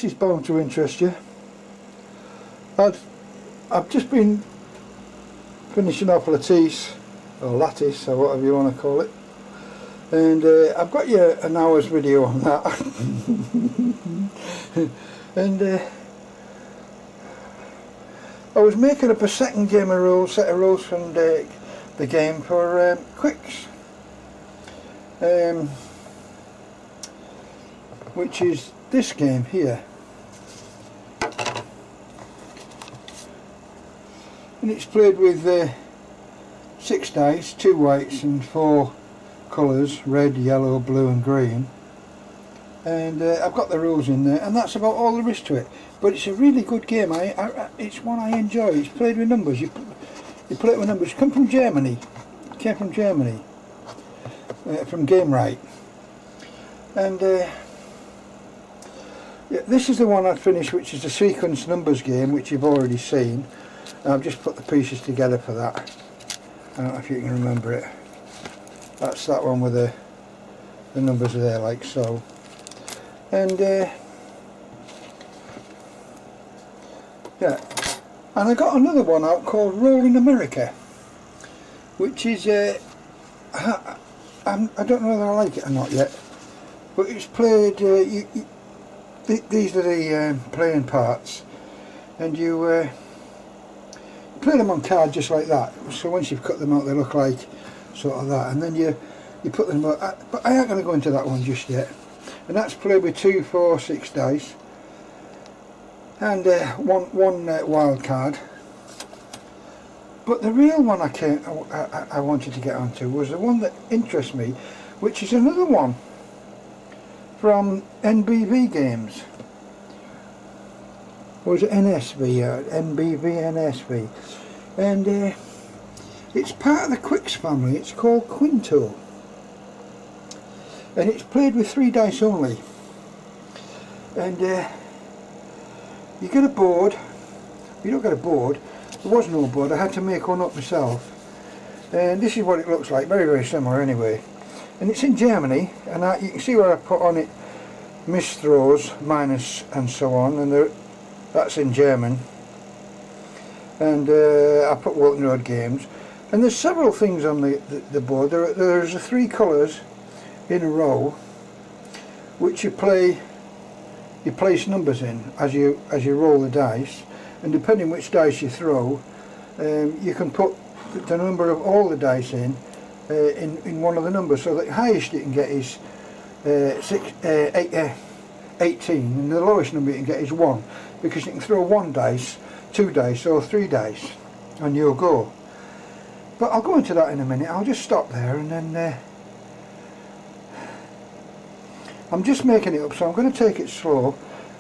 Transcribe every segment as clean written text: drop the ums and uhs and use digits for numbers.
this is bound to interest you. I've just been finishing off lattice, or lattice, or whatever you want to call it, and I've got you an hour's video on that. And I was making up a second set of rules from the game for Quicks, which is this game here. And it's played with 6 dice, 2 whites and 4 colours, red, yellow, blue and green. And I've got the rules in there, and that's about all there is to it. But it's a really good game. It's one I enjoy. It's played with numbers. You play it with numbers. It came from Germany. It came from Germany, from Game Right. And yeah, this is the one I finished, which is the sequence numbers game, which you've already seen. I've just put the pieces together for that. I don't know if you can remember it. That's that one with the numbers are there like so. And yeah, and I got another one out called Rolling America, which is I don't know whether I like it or not yet, but it's played. These are the playing parts, and you play them on card just like that. So once you've cut them out, they look like sort of that, and then you put them. But I ain't going to go into that one just yet. And that's played with 2, 4, 6 dice, and one wild card. But the real one I wanted to get onto was the one that interests me, which is another one from NBV Games. Or is it NSV? NBV, NSV. And it's part of the Quicks family. It's called QWINTO. And it's played with 3 dice only. And you get a board. You don't get a board. There was no board. I had to make one up myself. And this is what it looks like. Very, very similar anyway. And it's in Germany. And you can see where I put on it miss throws, minus and so on. And that's in German. And I put Walton Road Games. And there's several things on the board. There's the 3 colours in a row, which you place numbers in as you roll the dice, and depending which dice you throw, you can put the number of all the dice in one of the numbers. So the highest you can get is 18, and the lowest number you can get is 1, because you can throw 1 dice, 2 dice or 3 dice and you'll go. But I'll go into that in a minute. I'll just stop there, and then I'm just making it up, so I'm going to take it slow,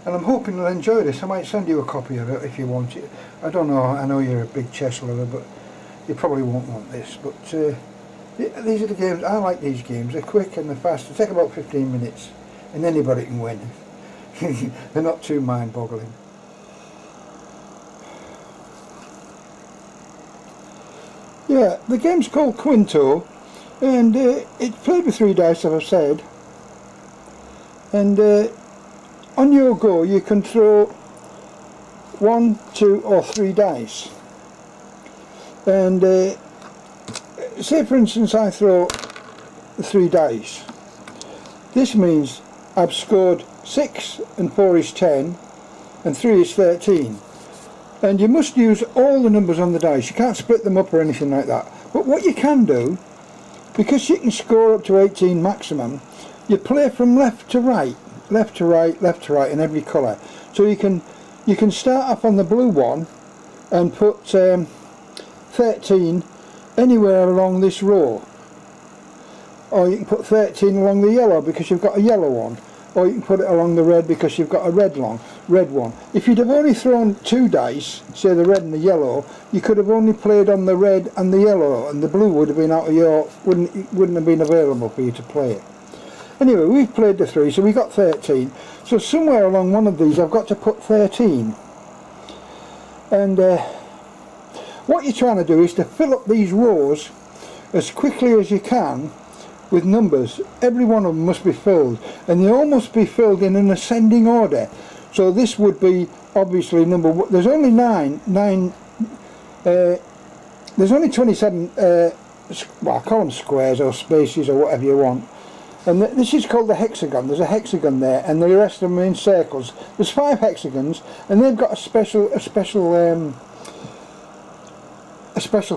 and I'm hoping you'll enjoy this. I might send you a copy of it if you want it. I don't know, I know you're a big chess lover, but you probably won't want this. But these are the games. I like these games. They're quick and they're fast. They take about 15 minutes and anybody can win. They're not too mind-boggling. Yeah, the game's called QWINTO, and it's played with 3 dice, as I've said. And on your go you can throw 1, 2 or 3 dice. And say for instance I throw 3 dice. This means I've scored 6 and 4 is 10 and 3 is 13. And you must use all the numbers on the dice. You can't split them up or anything like that. But what you can do, because you can score up to 18 maximum, you play from left to right, left to right, left to right in every colour. So you can start off on the blue one and put 13 anywhere along this row, or you can put 13 along the yellow because you've got a yellow one, or you can put it along the red because you've got a red one. If you'd have only thrown 2 dice, say the red and the yellow, you could have only played on the red and the yellow, and the blue would have been out of your wouldn't have been available for you to play it. Anyway, we've played the 3, so we got 13. So somewhere along one of these I've got to put 13. And what you're trying to do is to fill up these rows as quickly as you can with numbers. Every one of them must be filled, and they all must be filled in an ascending order. So this would be obviously number one. There's only there's only 27, well, I call them squares or spaces or whatever you want. And this is called the hexagon. There's a hexagon there, and the rest of them are in circles. There's 5 hexagons, and they've got a special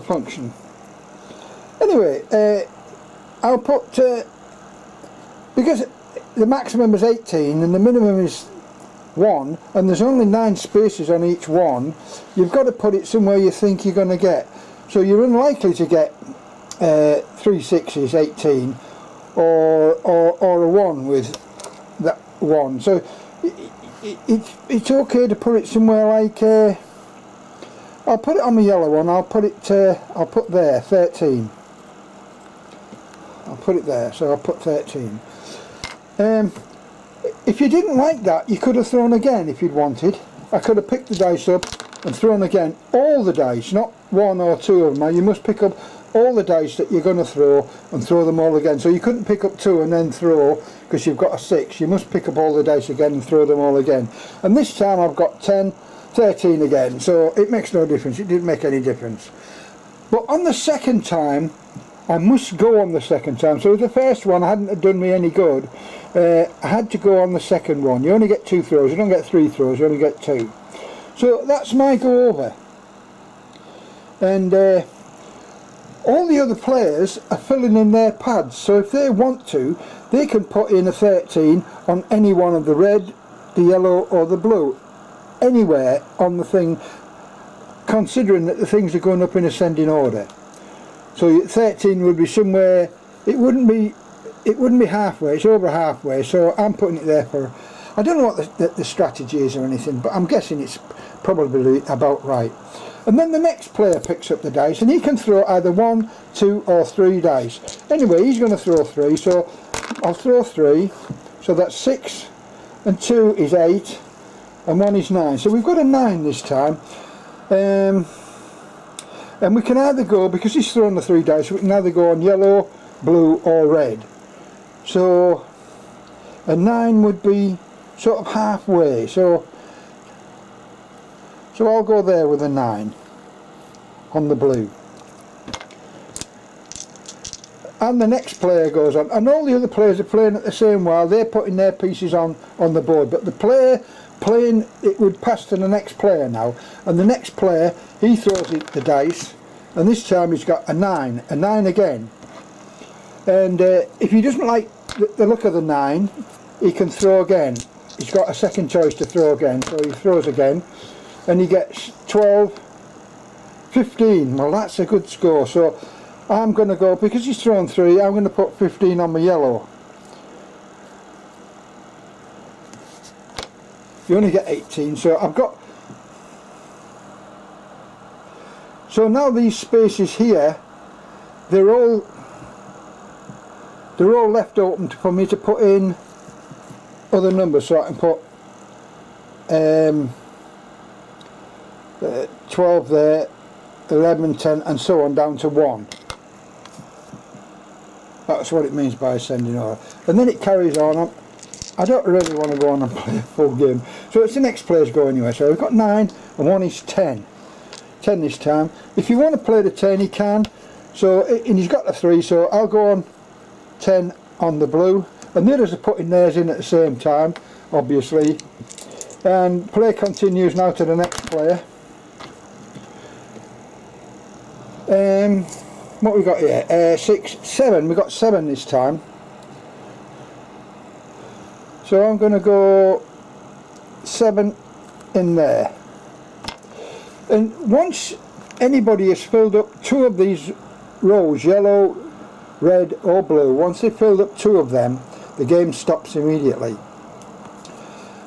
function. Anyway, I'll put because the maximum is 18 and the minimum is 1, and there's only 9 spaces on each one. You've got to put it somewhere you think you're going to get. So you're unlikely to get 3 6s, 18, or a 1 with that 1. So it's okay to put it somewhere like I'll put it on the yellow one. I'll put there 13. I'll put it there, so I'll put 13. If you didn't like that, you could have thrown again if you'd wanted. I could have picked the dice up and thrown again. All the dice, not 1 or 2 of them. You must pick up all the dice that you're going to throw and throw them all again. So you couldn't pick up 2 and then throw because you've got a 6. You must pick up all the dice again and throw them all again. And this time I've got 10, 13 again, so it makes no difference. It didn't make any difference. But on the second time, I must go on the second time. So the first one hadn't done me any good. I had to go on the second one. You only get 2 throws. You don't get 3 throws. You only get 2. So that's my go over. And all the other players are filling in their pads. So if they want to, they can put in a 13 on any one of the red, the yellow or the blue. Anywhere on the thing, considering that the things are going up in ascending order. So 13 would be somewhere, it wouldn't be halfway, it's over halfway, so I'm putting it there for, I don't know what the strategy is or anything, but I'm guessing it's probably about right. And then the next player picks up the dice, and he can throw either 1, 2 or 3 dice. Anyway, he's going to throw 3, so I'll throw 3, so that's 6, and 2 is 8, and 1 is 9. So we've got a 9 this time. And we can either go, because he's thrown the 3 dice, we can either go on yellow, blue or red. So a 9 would be sort of halfway, so I'll go there with a 9 on the blue. And the next player goes on, and all the other players are playing at the same while. They're putting their pieces on the board, but the player playing, it would pass to the next player now, and the next player, he throws the dice, and this time he's got a 9 again. And if he doesn't like the look of the 9, he can throw again. He's got a second choice to throw again, so he throws again, and he gets 12, 15. Well, that's a good score. So I'm going to go, because he's thrown 3, I'm going to put 15 on my yellow. You only get 18, so I've got, so now these spaces here, they're all left open for me to put in other numbers, so I can put 12 there, 11, 10 and so on down to 1. That's what it means by ascending order. And then it carries on. I don't really want to go on and play a full game, so it's the next player's go anyway. So we've got 9 and 1 is 10. 10 this time. If you want to play the 10, you can. So, and he's got the 3, so I'll go on 10 on the blue, and the others are putting theirs in at the same time, obviously. And play continues now to the next player. What we got here? 6, 7. We got 7 this time. So I'm going to go 7 in there. And once anybody has filled up 2 of these rows, yellow, red or blue, once they've filled up 2 of them, the game stops immediately.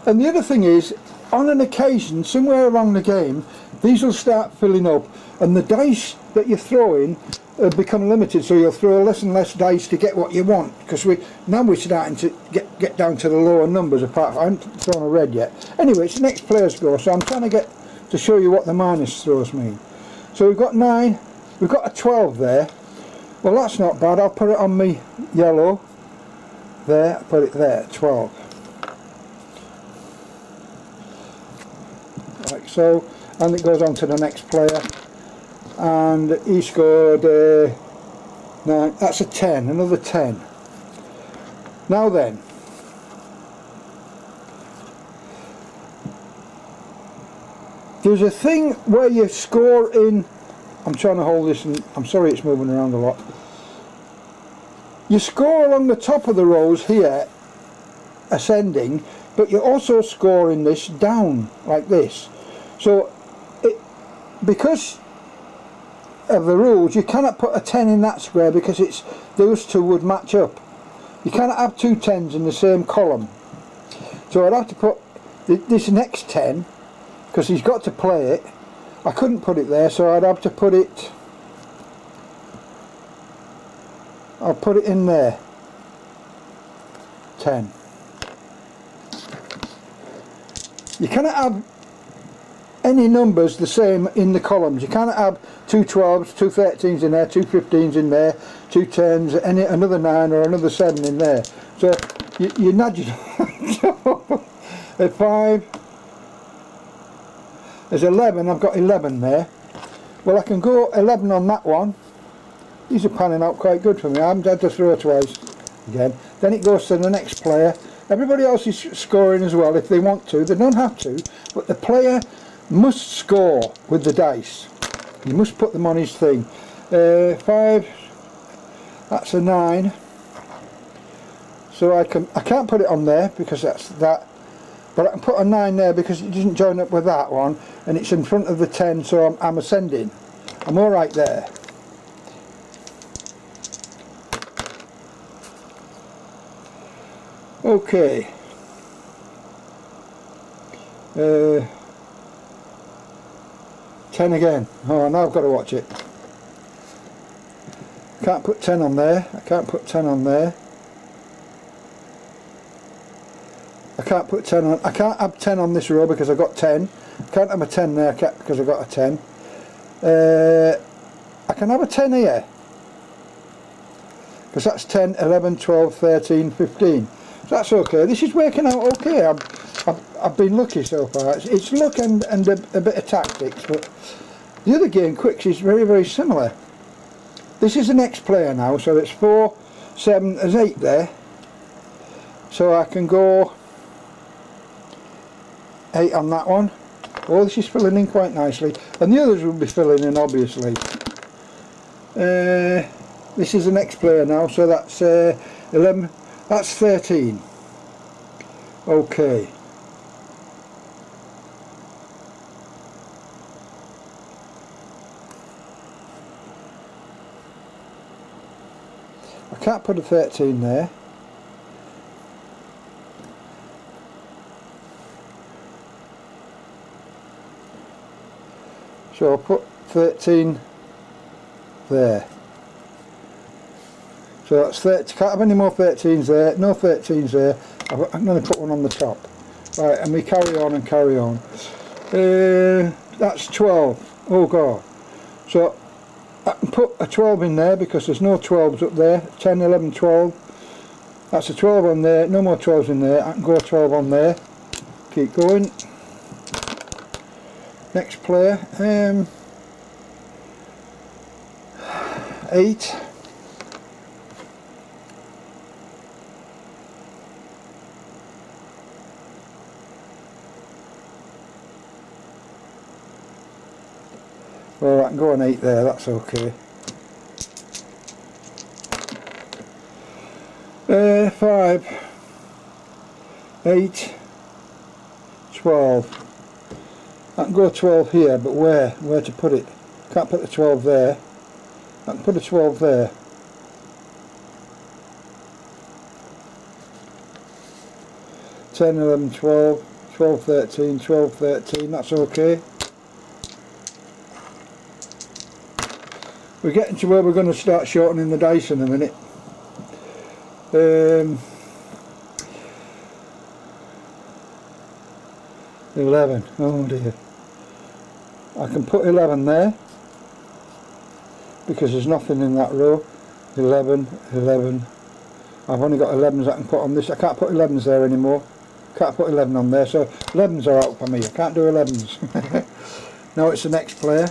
And the other thing is, on an occasion, somewhere along the game, these will start filling up, and the dice that you're throwing become limited, so you'll throw less and less dice to get what you want, because we're starting to get down to the lower numbers. Apart from, I haven't thrown a red yet. Anyway, it's the next player's go, so I'm trying to show you what the minus throws mean. So we've got 9, we've got a 12 there. Well, that's not bad. I'll put it on me yellow there, put it there, 12. so, and it goes on to the next player. And he scored 9, that's a 10, another 10. Now then, there's a thing where you score in, I'm trying to hold this and I'm sorry it's moving around a lot. You score along the top of the rows here, ascending, but you also score in this down, like this. So, because of the rules, you cannot put a 10 in that square because it's those two would match up. You cannot have two 10s in the same column. So I'd have to put this next 10, because he's got to play it. I couldn't put it there, so I'd have to put it, I'll put it in there. 10. You cannot have any numbers the same in the columns. You cannot have two 12s, two 13s in there, two 15s in there, two 10s, another 9 or another 7 in there. So you nudge it. At 5, there's 11, I've got 11 there. Well, I can go 11 on that one. These are panning out quite good for me. I haven't had to throw twice again. Then it goes to the next player. Everybody else is scoring as well if they want to. They don't have to, but the player must score with the dice. You must put them on his thing. 5, that's a 9. So I can't put it on there because that's that. But I can put a 9 there because it doesn't join up with that one, and it's in front of the 10, so I'm ascending. I'm all right there. Okay. 10 again. Oh, now I've got to watch it. Can't put 10 on there. I can't put 10 on there. I can't put 10 on. I can't have 10 on this row because I've got 10. I can't have a 10 there because I've got a 10. I can have a 10 here because that's 10, 11, 12, 13, 15. So that's okay. This is working out okay. I've been lucky so far. It's luck and a bit of tactics, but the other game, Quicks, is very, very similar. This is the next player now, so it's 4, 7, there's 8 there. So I can go 8 on that one. Oh, this is filling in quite nicely, and the others will be filling in obviously. This is the next player now, so that's 11, that's 13. Okay. I can't put a 13 there. So I'll put 13 there. So that's 30, can't have any more 13s there, no 13s there. I'm going to put one on the top. Right, and we carry on and carry on. That's 12. Oh God. So I can put a 12 in there because there's no 12s up there. 10, 11, 12. That's a 12 on there, no more 12s in there. I can go a 12 on there. Keep going. Next player. 8. Well, I can go an 8 there, that's okay. 5, 8, 12. I can go 12 here, but where? Where to put it? Can't put the 12 there. I can put a 12 there. Ten, 11, 12, 12, 13, 12, 13, that's okay. We're getting to where we're going to start shortening the dice in a minute. 11, oh dear. I can put 11 there because there's nothing in that row. 11, 11. I've only got 11s I can put on this. I can't put 11s there anymore. Can't put 11 on there, so 11s are out for me. I can't do 11s. Now it's the next player.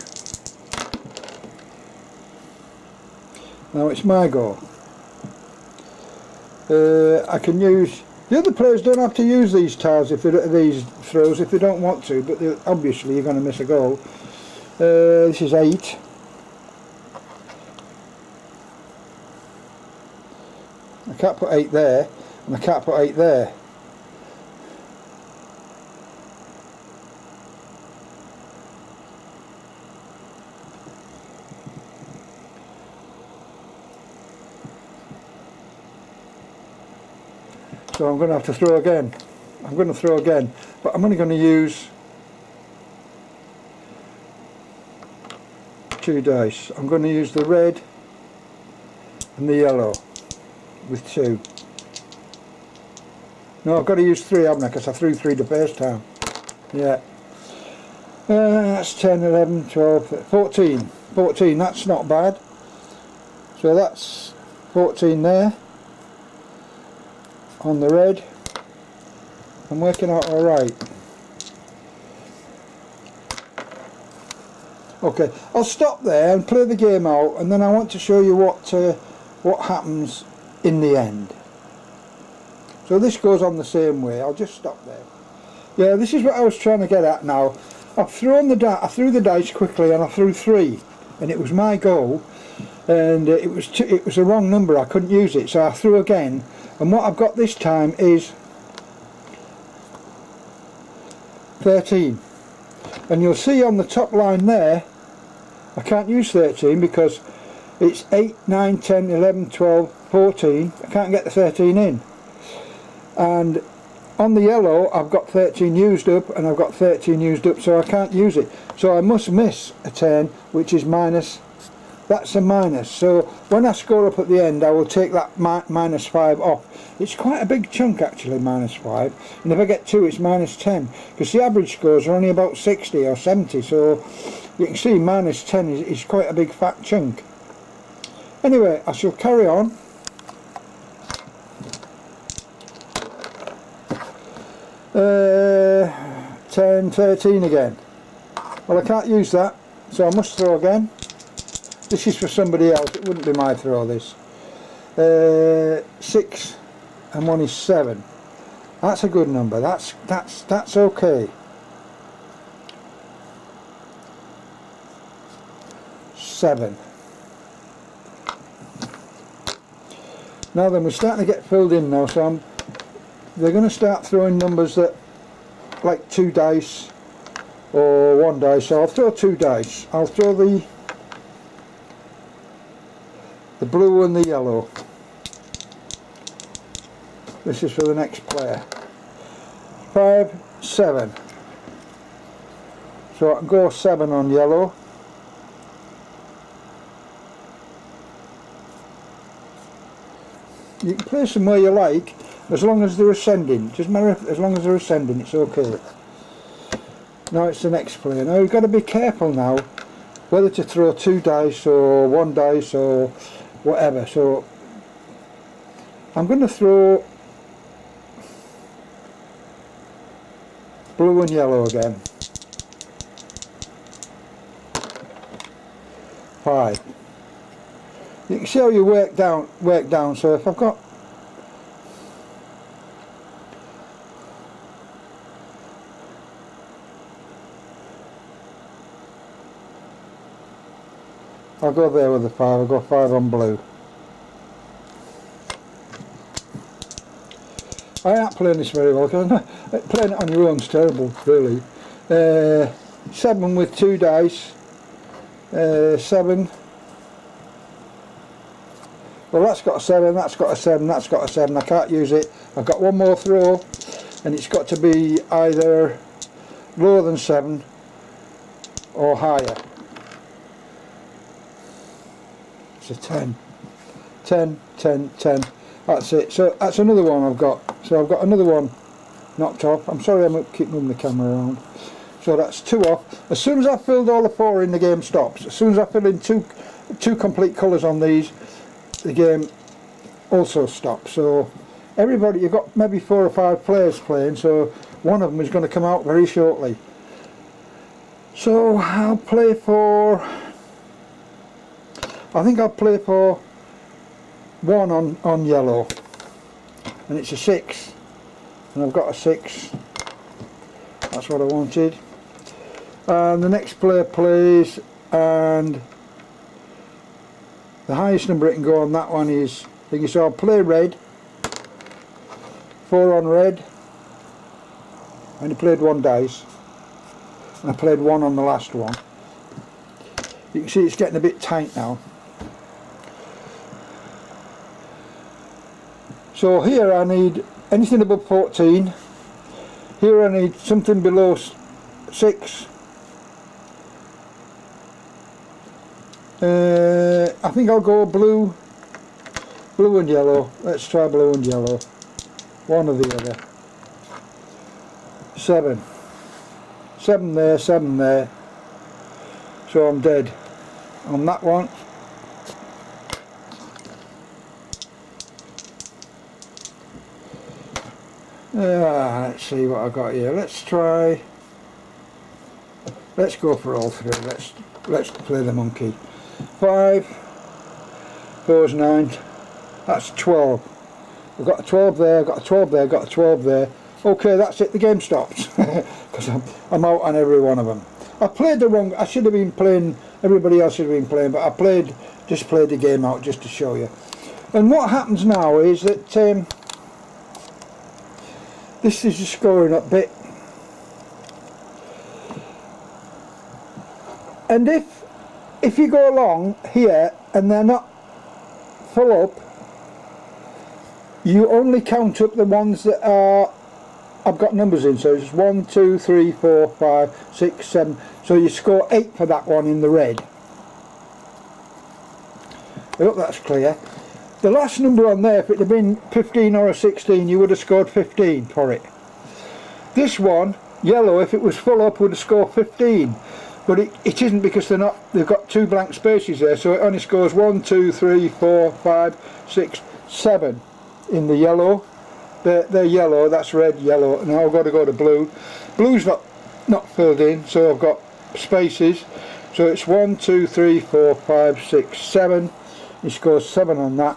Now it's my go. I can use... The other players don't have to use these tiles, these throws, if they don't want to, but obviously you're going to miss a goal. This is 8. I can't put 8 there, and I can't put 8 there. So I'm going to have to throw again. I'm going to throw again, but I'm only going to use 2 dice. I'm going to use the red and the yellow with 2. No, I've got to use 3, haven't I? Because I threw 3 the first time. Yeah. That's 10, 11, 12, 14. 14, that's not bad. So that's 14 there. On the red. I'm working out alright. Okay, I'll stop there and play the game out, and then I want to show you what happens in the end. So this goes on the same way. I'll just stop there. Yeah, this is what I was trying to get at now. I threw the dice quickly, and I threw 3, and it was my goal, and it was the wrong number. I couldn't use it, so I threw again. And what I've got this time is 13. And you'll see on the top line there, I can't use 13 because it's 8, 9, 10, 11, 12, 14. I can't get the 13 in. And on the yellow, I've got 13 used up, and I've got 13 used up, so I can't use it. So I must miss a 10, which is minus. That's a minus, so when I score up at the end I will take that minus 5 off. It's quite a big chunk actually, minus 5, and if I get 2 it's minus 10, because the average scores are only about 60 or 70, so you can see minus 10 is quite a big fat chunk. Anyway, I shall carry on. Uh, 10, 13 again. Well, I can't use that, so I must throw again. This is for somebody else, it wouldn't be my throw, this. 6 and 1 is 7. That's a good number, that's okay. 7. Now then, we're starting to get filled in now, so they're going to start throwing numbers that, like 2 dice or 1 dice, so I'll throw 2 dice. I'll throw the blue and the yellow. This is for the next player. 5, 7. So I can go 7 on yellow. You can place them where you like, as long as they're ascending. Just matter if, as long as they're ascending, it's okay. Now it's the next player. Now you've got to be careful now whether to throw 2 dice or 1 dice or whatever. So I'm going to throw blue and yellow again. 5. You can see how you work down. So if I've got I'll go there with the 5, I'll go 5 on blue. I ain't playing this very well, because playing it on your own is terrible, really. 7 with 2 dice. 7. Well, that's got a 7, that's got a 7, that's got a 7. I can't use it. I've got 1 more throw, and it's got to be either lower than 7 or higher. It's a 10. 10, 10, 10. That's it. So that's another one I've got. So I've got another one knocked off. I'm sorry I keep moving the camera around. So that's 2 off. As soon as I've filled all the 4 in, the game stops. As soon as I fill in two complete colours on these, the game also stops. So everybody, you've got maybe 4 or 5 players playing, so one of them is going to come out very shortly. So I'll play for, I think I'll play for 1 on yellow, and it's a 6, and I've got a 6, that's what I wanted. And the next player plays, and the highest number it can go on that one is thingy, so I'll play red, 4 on red. I only played 1 dice, and I played 1 on the last one. You can see it's getting a bit tight now. So here I need anything above 14, here I need something below 6. I think I'll go blue and yellow. Let's try blue and yellow, one or the other. 7 there, 7 there, so I'm dead on that one. Let's see what I got here. Let's go for all 3. Let's play the monkey. 5, 4 is 9, that's 12. I've got a 12 there, I've got a 12 there, I've got a 12 there. Okay, that's it, the game stops, because I'm out on every one of them. I played the wrong, I should have been playing, everybody else should have been playing, but I just played the game out just to show you. And what happens now is that this is just scoring up bit. And if you go along here and they're not full up, you only count up the ones that are, I've got numbers in, so it's 1, 2, 3, 4, 5, 6, 7, so you score 8 for that one in the red. I hope that's clear. The last number on there, if it had been 15 or a 16, you would have scored 15 for it. This one, yellow, if it was full up, would have scored 15. But it isn't, because they've got 2 blank spaces there, so it only scores 1, 2, 3, 4, 5, 6, 7 in the yellow. They're yellow, that's red, yellow. Now I've got to go to blue. Blue's not filled in, so I've got spaces. So it's 1, 2, 3, 4, 5, 6, 7. He scores 7 on that.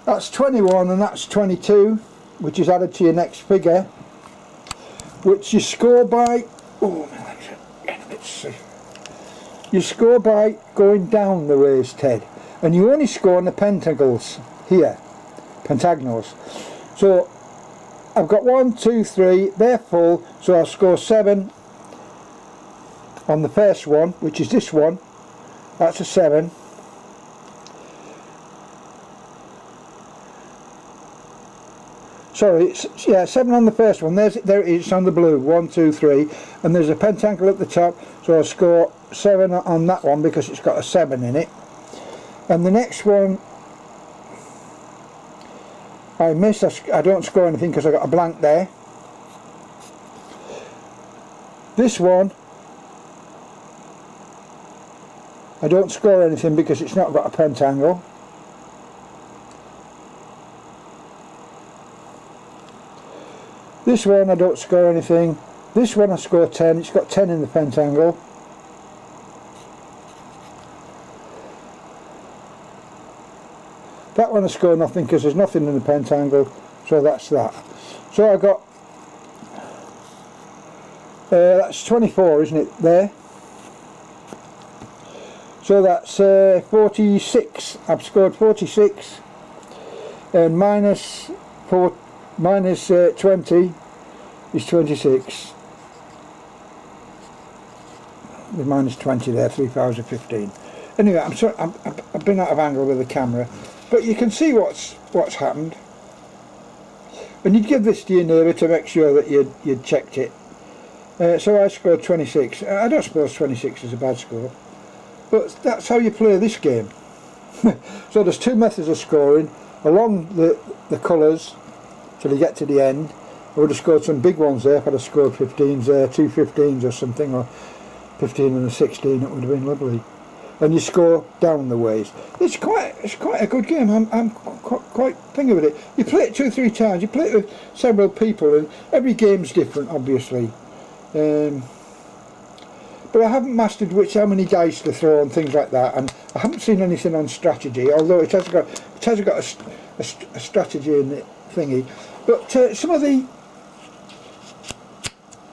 That's 21 and that's 22, which is added to your next figure, which you score by, you score by going down the raised head, and you only score on the pentagons here, pentagonals. So I've got 1, 2, 3, they're full, so I'll score 7 on the first one, which is this one. That's a 7. Sorry, yeah, 7 on the first one. There it is on the blue. 1, 2, 3, and there's a pentacle at the top, so I'll score 7 on that one because it's got a 7 in it. And the next one I miss. I don't score anything because I got a blank there. This one I don't score anything because it's not got a pentacle. This one I don't score anything. This one I score 10, it's got 10 in the pentacle. That one I score nothing because there's nothing in the pentacle, so that's that. So I got, that's 24, isn't it, there? So that's 46, I've scored 46, and minus 20 is 26. With minus 20 there, 3015. Anyway, I'm sorry, I've been out of angle with the camera, but you can see what's happened. And you'd give this to your neighbour to make sure that you'd checked it. So I scored 26. I don't suppose 26 is a bad score, but that's how you play this game. So there's 2 methods of scoring along the colours till you get to the end. I would have scored some big ones there if I'd have scored 15s there, 2 15s or something, or 15 and a 16, it would have been lovely. and you score down the ways. It's quite a good game. I'm quite thinking with it. You play it 2 or 3 times. You play it with several people, and every game's different, obviously. But I haven't mastered how many dice to throw and things like that, and I haven't seen anything on strategy. Although it has got a strategy in it thingy. But some of the,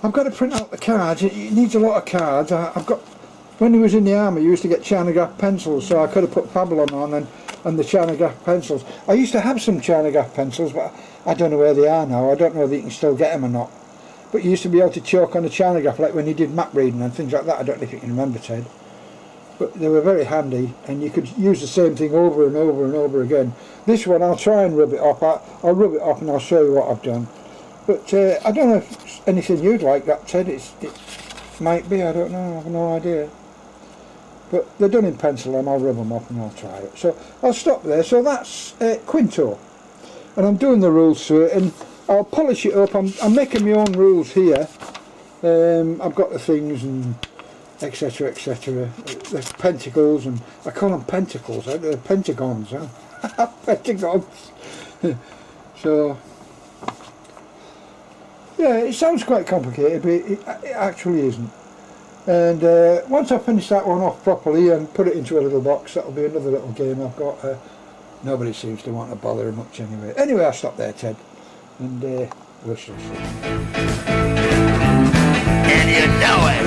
I've got to print out the cards. It needs a lot of cards. I've got. When he was in the army, you used to get China-graph pencils, so I could have put Babylon on and the China-graph pencils. I used to have some China-graph pencils, but I don't know where they are now. I don't know whether you can still get them or not. But you used to be able to chalk on a China-graph, like when you did map reading and things like that. I don't know if you can remember, Ted. But they were very handy, and you could use the same thing over and over and over again. This one, I'll try and rub it off. I'll rub it off and I'll show you what I've done. But I don't know if it's anything you'd like that, Ted. It might be, I don't know, I have no idea. But they're done in pencil, and I'll rub them off and I'll try it. So I'll stop there. So that's QWINTO, and I'm doing the rules to it, and I'll polish it up. I'm making my own rules here. I've got the things and etc, etc. There's pentacles, and I call them pentacles. They're pentagons, huh? Pentagons. So yeah, it sounds quite complicated, but it actually isn't. And once I finish that one off properly and put it into a little box, that'll be another little game I've got. Nobody seems to want to bother much anyway. Anyway, I'll stop there, Ted, and we shall see. And you know it.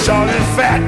Short and fat,